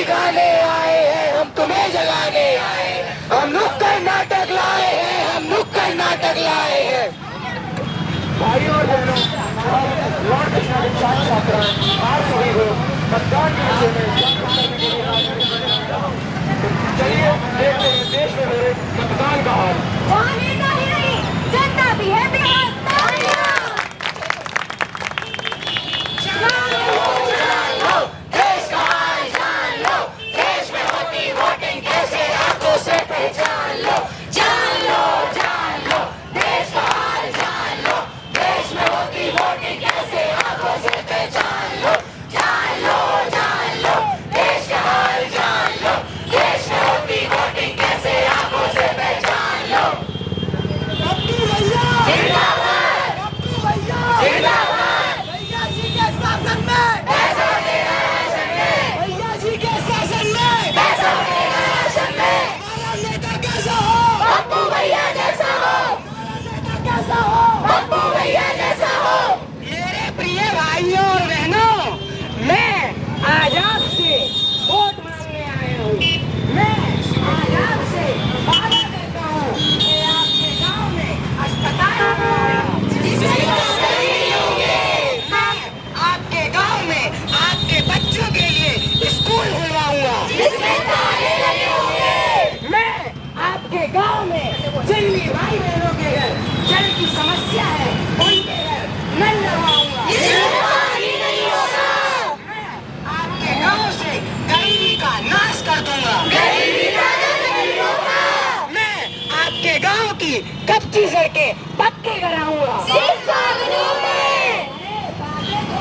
दिखाने आए हैं, हम तुम्हें जगाने आए हैं। हम नुक्कड़ नाटक लाए हैं, हम नुक्कड़ नाटक लाए हैं। भाइयों और बहनों, आप सभी को मतदान के विषय में चलिए देखते हैं देश में हो रहे मतदान का हाल। वहाँ नेता ही नहीं, जनता भी है बिहार। देश का हाल जान लो, देश में होती वोटिंग कैसे आंखों से पहचान लो, जान लो, जान लो, देश का हाल जान लो, देश में होती वोटिंग कैसे आंखों से पहचान लो, जान लो, जान लो, देश का हाल जान लो, देश में होती वोटिंग कैसे आंखों से पहचान लो। जिंदाबाद, जिंदाबाद, भैया जी के शासन में, पैसा देना राशन में, भैया जी के शासन में, पैसा देना राशन में, हमारा नेता कैसा हो, पप्पू भैया जैसा हो, हमारा नेता कैसा हो। पप्पू भैया जैसा हो। मेरे प्रिय भाइयों और बहनों, मैं आजाद से वोट मांगने आया हूँ। मैं आजाद से वादा करता हूँ कि आपके गांव में अस्पताल बनवाऊंगा, जिसमें नहीं होंगे। मैं आपके गांव में आपके बच्चों के लिए स्कूल खुलवाऊंगा, जिसमें ताले लगे होंगे। मैं आपके गांव में जिन भी भाई बहनों के घर जल की समस्या है उनके घर नल लगवाऊंगा, जिसमें पानी नहीं होगा। मैं आपके गांव से गरीबी का नाश कर दूंगा, गरीबी का नहीं होगा। मैं आपके गांव की कच्ची सड़कें पक्के कराऊंगा। सिर्फ कागजों में।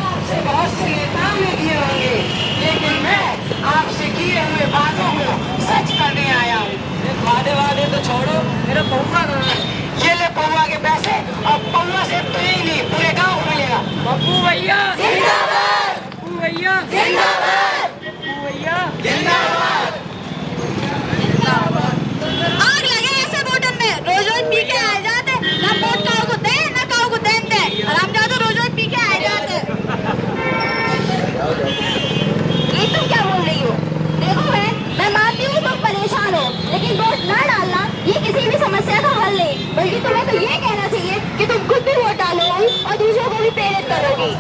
आपसे बहुत से नेताओं ने किए होंगे, लेकिन मैं आपसे किए हुए बातों को सच करने आया हूँ। वादे तो छोड़ो, मेरा पौवा कहाँ है? ये ले पौवा के पैसे, और पौवा से तो ही नहीं पूरे गांव को मिलेगा। पप्पू भैया जिंदाबाद, पप्पू भैया जिंदाबाद, पप्पू भैया जिंदाबाद। आग लगे ऐसे वोटन में, रोज रोज पी के आ जाते, ना वोट काऊ को दे ना काऊ को देन दे, आराम जाते रोज रोज पी के आ जाते। ये तुम क्या बोल रही हो? देखो मैं मानती हूँ तुम परेशान हो, लेकिन वोट ना डालना ये किसी भी समस्या का हल नहीं, बल्कि तुम्हें तो ये कहना चाहिए कि तुम खुद भी वोट डालोगी और दूसरों को भी प्रेरित करोगी।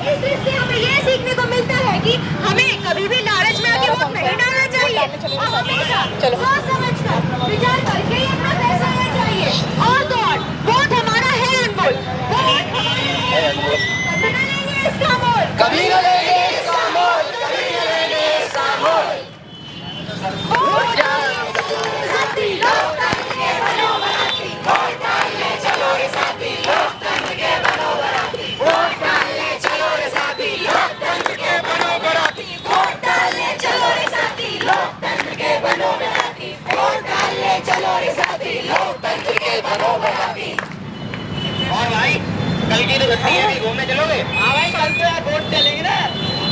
इस दृष्टि हमें ये सीखने को मिलता है कि हमें कभी भी लालच में आके वोट नहीं डालना चाहिए और हमेशा सोच समझकर विचार करके ही अपना फैसला लेना चाहिए। और तो और वोट हमारा है अनमोल, वोट हमारा है अनमोल, कभी न लेंगे इसका मोल, कभी न लेंगे इसका मोल, कभी न लेंगे इसका मोल। वोट डालने साथी, लोकतंत्र के बनो बराती, वोट डालने चलो रे साथी, लोकतंत्र के बनो बराती, वोट डालने चलो रे साथी, लोकतंत्र के बनो बराती, वोट डालने चलो रे साथी, लोकतंत्र के बनो बराती, वोट डालने चलो रे साथी, लोकतंत्र के बनो बराती। और भाई कल की तो छुट्टी है, अभी घूमने चलोगे? हाँ भाई कल तो यार वोट चलेंगे ना।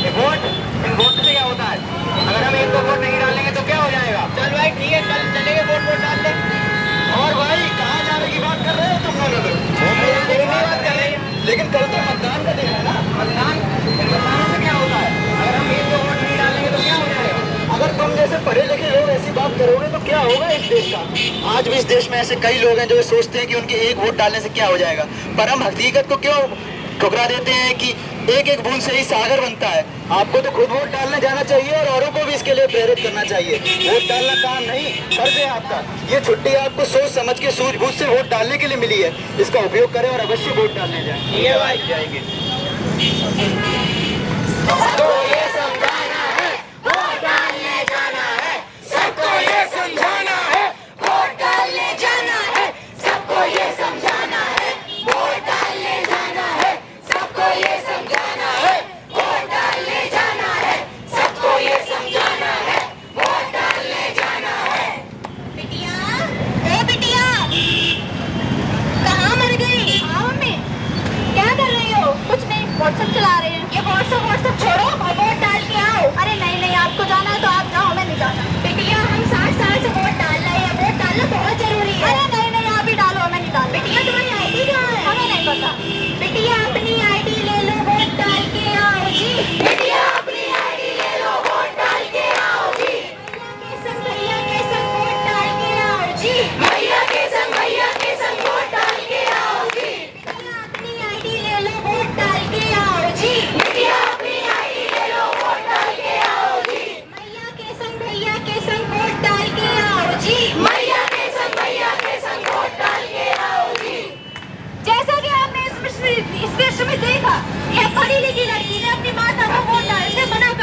ये वोट, इन वोट से क्या होता है? अगर हम एक को वोट नहीं डालेंगे तो क्या हो जाएगा? चल भाई ठीक है, कल चलेंगे वोट डाल ले। और भाई कहाँ जाने की बात कर रहे हो तुम लोग? घूमने जाने की बात कर रहे हैं, लेकिन कल तो मतदान का दिन है ना। मतदान, इन मतदानों से क्या होता है? अगर हम एक को वोट नहीं डालेंगे तो क्या हो जाएगा? अगर तुम जैसे पढ़े लिखे लोग ऐसी बात करोगे तो क्या होगा इस देश का? आज भी इस देश में ऐसे कई लोग हैं जो सोचते हैं कि उनके एक वोट डालने से क्या हो जाएगा, पर हम हकीकत को क्यों ठुकरा देते हैं कि एक एक बूंद से ही सागर बनता है। आपको तो खुद वोट डालने जाना चाहिए और औरों को भी इसके लिए प्रेरित करना चाहिए। वोट डालना काम नहीं, फर्ज है आपका। ये छुट्टी आपको सोच समझ के सूझबूझ से वोट डालने के लिए मिली है, इसका उपयोग करें और अवश्य वोट डालने जाएं। ठीक है भाई, जाएंगे। सबको ये समझाना है, वोट डालने जाना है, सबको ये समझाना है, वोट डालने जाना है, सबको ये समझाना है, वोट डालने जाना है, सबको ये समझाना है, वोट डालने जाना है, सबको ये समझाना है, वोट डालने जाना है। बिटिया, ए बिटिया, कहाँ मर गई? हाँ मम्मी, क्या कर रही हो? कुछ नहीं, व्हाट्सएप चला रही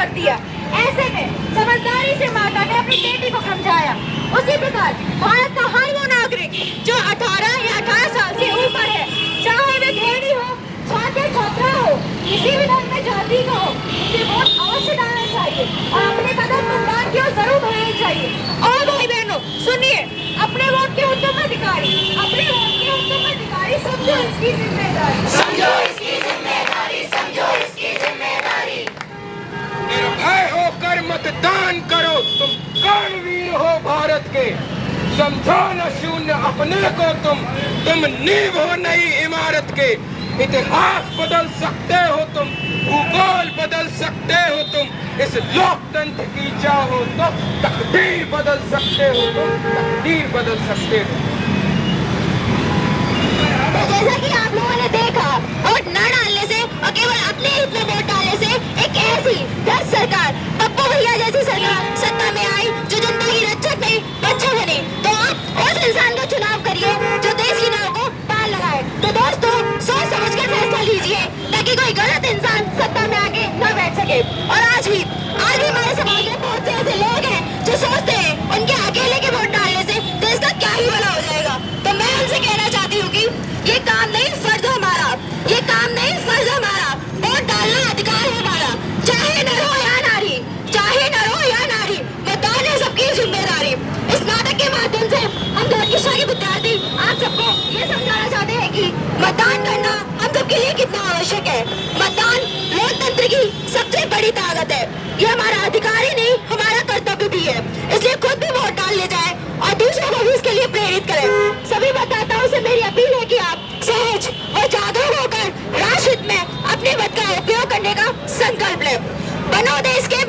कर दिया। ऐसे में समझदारी से माता ने अपनी बेटी को समझाया। उसी प्रकार भारत का हर वो नागरिक जो 18 या 18 साल से ऊपर है, चाहे वे घेरी हो, छात्र छात्रा हो, किसी भी धर्म में जाति का हो, उसे वोट अवश्य डालना चाहिए और अपने कदम मतदान की ओर जरूर बढ़ाने चाहिए। और भाई बहनों सुनिए, अपने वोट के उत्तराधिकारी, अपने वोट के उत्तराधिकारी समझो इसकी जिम्मेदारी, समझो इसकी जिम्मेदारी, समझो इसकी जिम्मेदारी। निर्भय होकर मतदान करो, तुम कर्णवीर हो भारत के। समझो न शून्य अपने को तुम नींव हो नई इमारत के। इतिहास बदल सकते हो तुम, भूगोल बदल सकते हो तुम, इस लोकतंत्र की चाहो तो तकदीर बदल सकते हो तुम, तकदीर बदल सकते हो। तो जैसा कि आप लोगों ने देखा, वोट न डालने से और केवल अपने हित में वोट डालने से एक ऐसी भ्रष्ट सरकार, पप्पू भैया जैसी सरकार सत्ता में आई जो जनता की रक्षक नहीं बच्चा बने। तो आप उस इंसान का चुनाव करिए जो देश की नाव को पार लगाए। तो दोस्तों सोच समझ कर फैसला लीजिए ताकि कोई गलत इंसान सत्ता में आके न बैठ सके। और आज भी हमारे समाज में बहुत से ऐसे लोग हैं जो सोचते हैं उनके अकेले के वोट डालने से देश का क्या ही भला हो जाएगा। तो मैं उनसे कहना चाहती हूँ कि ये काम नहीं फर्ज हमारा, ये काम नहीं फर्ज हमारा, वोट डालना अधिकार है हमारा, चाहे नर हो या नारी, चाहे नर हो या नारी, मतदान है सबकी जिम्मेदारी। इस नाटक के माध्यम से हम धर्मशाला के विद्यार्थी आप सबको ये समझाना चाहते हैं कि मतदान करना हम सबके लिए कितना आवश्यक है। मतदान लोकतंत्र की सबसे बड़ी ताकत है, ये हमारा अधिकार ही नहीं हमारा कर्तव्य भी है। इसलिए खुद भी वोट डालने जाए और दूसरों को भी इसके लिए प्रेरित करें। सभी मतदाताओं से मेरी अपील है कि आप सहज और जागरूक होकर राष्ट्र हित में अपने मत का उपयोग करने का संकल्प लें। बनो देश के